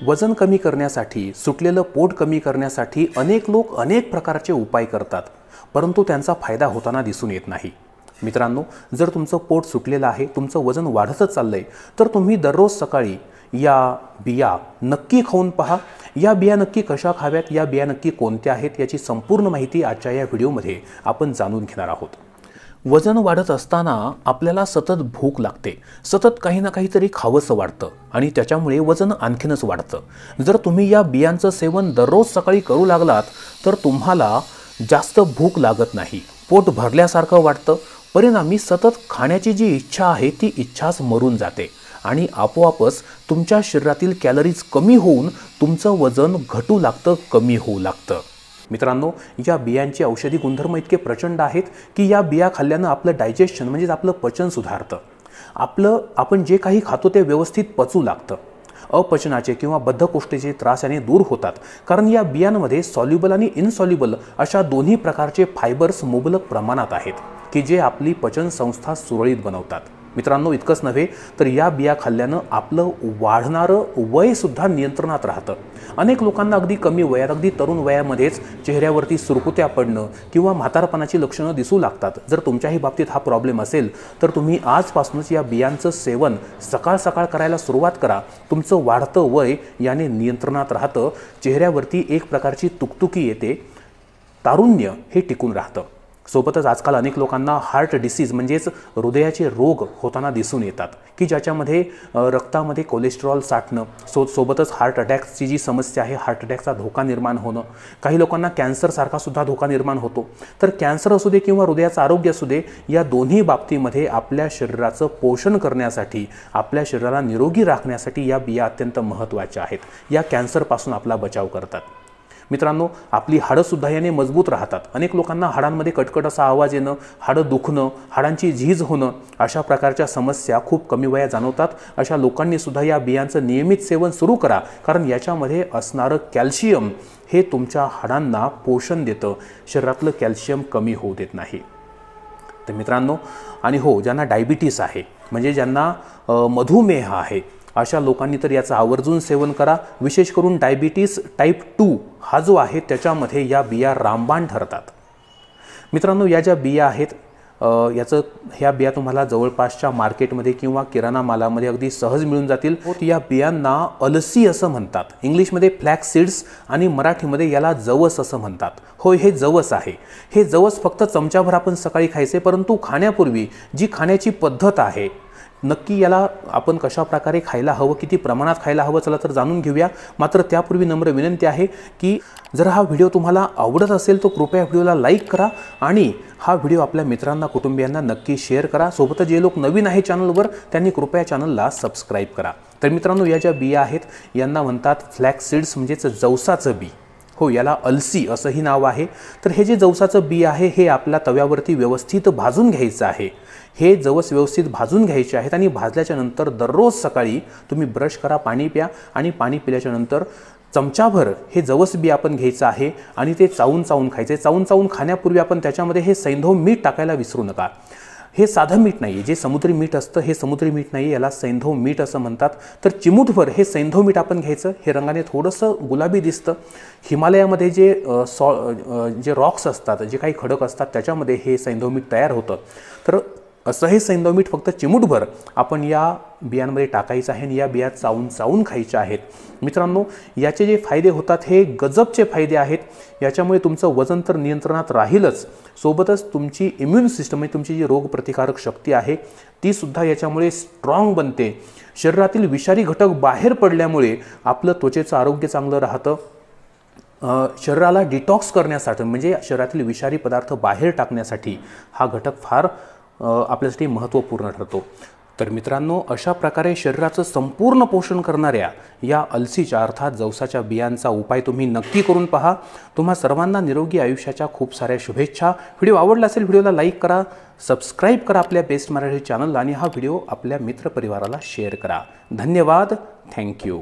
वजन कमी करण्यासाठी, सुटलेलं पोट कमी करण्यासाठी अनेक लोक अनेक प्रकारचे उपाय करतात, परंतु त्यांचा फायदा होताना दिसून येत नाही। मित्रांनो, जर तुमचं पोट सुटलेलं आहे, तुमचं वजन वाढतच चाललंय, तर तुम्ही दररोज सकाळी या बिया नक्की खाऊन पहा। या बिया नक्की कशा खाव्यात, या बिया नक्की कोणत्या आहेत, याची संपूर्ण माहिती आजच्या या व्हिडिओमध्ये आपण जाणून घेणार आहोत। वजन वाढत असताना आपल्याला सतत भूक लागते, सतत काही ना काहीतरी खावंसं वाटतं आणि त्याच्यामुळे वजन आणखीनच वाढतं। जर तुम्ही या बियांचं सेवन दररोज सकाळी करू लागलात तर तुम्हाला जास्त भूक लागत नाही, पोट भरल्यासारखं वाटतं। परिणामी सतत खाण्याची जी इच्छा आहे ती इच्छाच मरून जाते आणि आपोआपच तुमच्या शरीरातील कॅलरीज कमी होऊन तुमचं वजन घटू लागतं, कमी होऊ लागतं। मित्रांनो, या बियांचे औषधी गुणधर्म इतके प्रचंड आहेत की या बिया खाल्ल्यानं आपलं डायजेशन म्हणजे आपलं पचन सुधारतं। आपण जे काही खातो ते व्यवस्थित पचू लागतं। अपचनाचे किंवा बद्धकोष्ठतेचे त्रास याने दूर होतात, कारण या बियांमध्ये सॉल्युबल आणि इनसॉल्युबल अशा दोन्ही प्रकारचे फायबर्स मुबलक प्रमाणात आहेत की जे आपली पचन संस्था सुरळीत बनवतात। मित्रांनो, इतकंच नव्हे तर या बिया खाल्ल्यानं आपलं वाढणारं वय सुद्धा नियंत्रणात राहतं। अनेक लोकांना अगदी कमी वयात, अगदी तरुण वयामध्येच चेहऱ्यावरती सुरकुत्या पडणं किंवा म्हातारपणाची लक्षणं दिसू लागतात। जर तुमच्याही बाबतीत हा प्रॉब्लेम असेल तर तुम्ही आजपासूनच या बियांचं सेवन सकाळ सकाळ करायला सुरुवात करा। तुमचं वाढतं वय याने नियंत्रणात राहतं, चेहऱ्यावरती एक प्रकारची तुकतुकी येते, तारुण्य हे टिकून राहतं। सोबतच आजकाल अनेक लोकांना हार्ट डिसीज म्हणजेच हृदयाचे रोग होताना दिसून येतात की ज्याच्यामध्ये रक्तामध्ये कोलेस्ट्रॉल साठणं, सोबतच हार्ट अटॅकची जी समस्या आहे, हार्ट अटॅकचा धोका निर्माण होणं, काही लोकांना कॅन्सरसारखा सुद्धा धोका निर्माण होतो। तर कॅन्सर असू दे किंवा हृदयाचं आरोग्य असू दे, या दोन्ही बाबतीमध्ये आपल्या शरीराचं पोषण करण्यासाठी, आपल्या शरीराला निरोगी राखण्यासाठी या बिया अत्यंत महत्त्वाच्या आहेत। या कॅन्सरपासून आपला बचाव करतात। मित्रांनो, आपली हाडंसुद्धा याने मजबूत राहतात। अनेक लोकांना हाडांमध्ये कटकट असा आवाज येणं, हाडं दुखणं, हाडांची झीज होणं अशा प्रकारच्या समस्या खूप कमी वयात जाणवतात। अशा लोकांनी सुद्धा या बियांचं नियमित सेवन सुरू करा, कारण याच्यामध्ये असणारं कॅल्शियम हे तुमच्या हाडांना पोषण देतं, शरीरातलं कॅल्शियम कमी होऊ देत नाही। तर मित्रांनो, आणि हो, ज्यांना डायबिटीस आहे म्हणजे ज्यांना मधुमेह आहे अशा लोकांनी तर याचं आवर्जून सेवन करा। विशेष करून डायबिटीस टाईप 2 हा जो आहे त्याच्यामध्ये या बिया रामबाण ठरतात। मित्रांनो, या ज्या बिया आहेत ह्या बिया तुम्हाला जवळपासच्या मार्केटमध्ये किंवा किराणा मालामध्ये अगदी सहज मिळून जातील। या बियांना अलसी असं म्हणतात, इंग्लिशमध्ये फ्लॅक्स सीड्स आणि मराठीमध्ये याला जवस असं म्हणतात। होय, हे जवस आहे। हे जवस फक्त चमचाभर आपण सकाळी खायचे, परंतु खाण्यापूर्वी जी खाण्याची पद्धत आहे नक्की याला आपण कशा प्रकारे खायला हवं, किती प्रमाणात खायला हवं, चला तर जाणून घेऊया। मात्र त्यापूर्वी नम्र विनंती आहे की जर हा व्हिडिओ तुम्हाला आवडत असेल तर कृपया व्हिडिओला लाईक करा आणि हा व्हिडिओ आपल्या मित्रांना, कुटुंबियांना नक्की शेअर करा। सोबतच जे लोक नवीन आहे चॅनलवर त्यांनी कृपया चॅनलला सबस्क्राईब करा। तर मित्रांनो, या ज्या बिया आहेत यांना म्हणतात फ्लॅक्स सीड्स म्हणजेच जवसाचं बी। हो, याला अलसी असंही नाव आहे। तर हे जे जवसाचं बी आहे हे आपल्या तव्यावरती व्यवस्थित भाजून घ्यायचं आहे। हे जवस व्यवस्थित भाजून घ्यायचे आहेत आणि भाजल्याच्या नंतर दररोज सकाळी तुम्ही ब्रश करा, पाणी प्या आणि पाणी पिल्याच्या नंतर चमचाभर हे जवस बी आपण घ्यायचं आहे आणि ते चावून चावून खायचे। चावून चावून खाण्यापूर्वी आपण त्याच्यामध्ये हे सैंधव मीठ टाकायला विसरू नका। हे साधं मीठ नाही, जे समुद्री मीठ असतं हे समुद्री मीठ नाही, याला सैंधव मीठ असं म्हणतात। तर चिमूटभर हे सैंधव मीठ आपण घ्यायचं। हे रंगाने थोडंसं गुलाबी दिसतं। हिमालयामध्ये जे रॉक्स असतात, जे काही खडक असतात त्याच्यामध्ये हे सैंधव मीठ तयार होतं। तर असं हे सैंधव मीठ फक्त चिमूटभर आपण या बियांमध्ये टाकायचं आहे आणि या बिया चावून चावून खायच्या आहेत। मित्रांनो, याचे जे फायदे होतात हे गजबचे फायदे आहेत। याच्यामुळे तुमचं वजन तर नियंत्रणात राहीलच, सोबतच तुमची इम्युन सिस्टम म्हणजे तुमची जी रोगप्रतिकारक शक्ती आहे ती सुद्धा याच्यामुळे स्ट्रॉंग बनते। शरीरातील विषारी घटक बाहेर पडल्यामुळे आपलं त्वचेचं आरोग्य चांगलं राहतं। शरीराला डिटॉक्स करण्यासाठी म्हणजे शरीरातील विषारी पदार्थ बाहेर टाकण्यासाठी हा घटक फार आपल्यासाठी महत्त्वपूर्ण ठरतो। तर मित्रांनो, अशा प्रकारे शरीराचं संपूर्ण पोषण करणाऱ्या या अलसीच्या अर्थात जवसाच्या बियांचा उपाय तुम्ही नक्की करून पहा। तुम्हा सर्वांना निरोगी आयुष्याच्या खूप साऱ्या शुभेच्छा। व्हिडिओ आवडला असेल व्हिडिओला लाईक करा, सबस्क्राईब करा आपल्या बेस्ट मराठी चॅनलला आणि हा व्हिडिओ आपल्या मित्रपरिवाराला शेअर करा। धन्यवाद, थँक्यू।